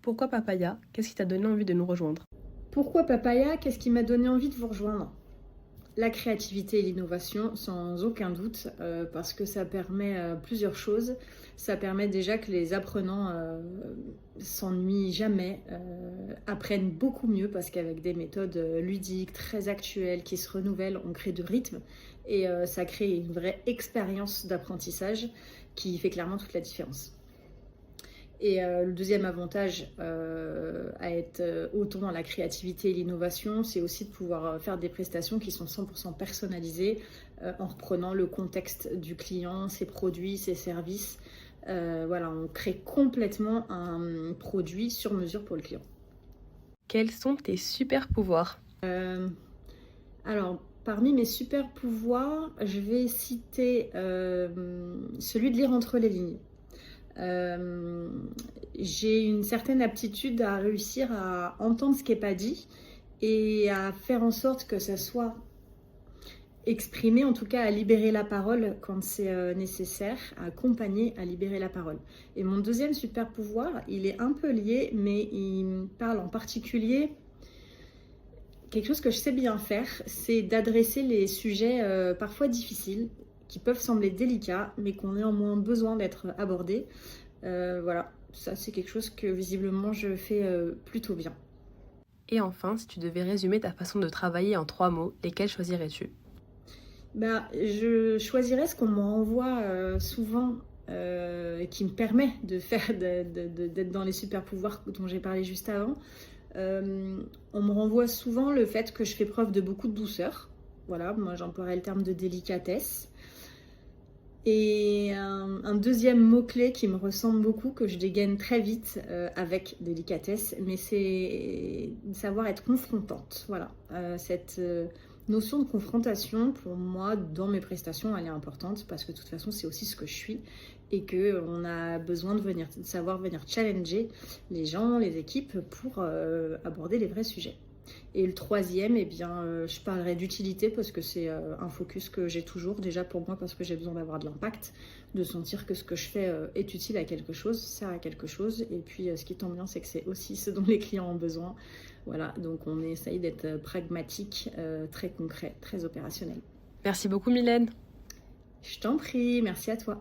Pourquoi Papaya? Qu'est-ce qui t'a donné envie de nous rejoindre? Pourquoi Papaya? Qu'est-ce qui m'a donné envie de vous rejoindre? La créativité et l'innovation, sans aucun doute, parce que ça permet plusieurs choses. Ça permet déjà que les apprenants s'ennuient jamais, apprennent beaucoup mieux, parce qu'avec des méthodes ludiques, très actuelles, qui se renouvellent, on crée du rythme et ça crée une vraie expérience d'apprentissage qui fait clairement toute la différence. Et le deuxième avantage à être autant dans la créativité et l'innovation, c'est aussi de pouvoir faire des prestations qui sont 100% personnalisées en reprenant le contexte du client, ses produits, ses services. Voilà, on crée complètement un produit sur mesure pour le client. Quels sont tes super pouvoirs? Alors, parmi mes super pouvoirs, je vais citer celui de lire entre les lignes. J'ai une certaine aptitude à réussir à entendre ce qui n'est pas dit et à faire en sorte que ça soit exprimé, en tout cas à libérer la parole quand c'est nécessaire, à accompagner à libérer la parole. Et mon deuxième super pouvoir, il est un peu lié, mais il parle en particulier quelque chose que je sais bien faire, c'est d'adresser les sujets parfois difficiles, qui peuvent sembler délicats, mais qui ont néanmoins besoin d'être abordés. Voilà, ça c'est quelque chose que visiblement je fais plutôt bien. Et enfin, si tu devais résumer ta façon de travailler en 3 mots, lesquels choisirais-tu? Je choisirais ce qu'on m'envoie souvent, qui me permet de faire d'être dans les super pouvoirs dont j'ai parlé juste avant. On me renvoie souvent le fait que je fais preuve de beaucoup de douceur. Voilà, moi j'emploierais le terme de délicatesse. Et un deuxième mot-clé qui me ressemble beaucoup, que je dégaine très vite avec délicatesse, mais c'est savoir être confrontante. Voilà, cette notion de confrontation, pour moi, dans mes prestations, elle est importante parce que de toute façon, c'est aussi ce que je suis et qu'on a besoin de savoir venir challenger les gens, les équipes pour aborder les vrais sujets. Et le troisième, je parlerai d'utilité parce que c'est un focus que j'ai toujours, déjà pour moi parce que j'ai besoin d'avoir de l'impact, de sentir que ce que je fais est utile à quelque chose, sert à quelque chose. Et puis ce qui tombe bien, c'est que c'est aussi ce dont les clients ont besoin. Voilà, donc on essaye d'être pragmatique, très concret, très opérationnel. Merci beaucoup Mylène. Je t'en prie, merci à toi.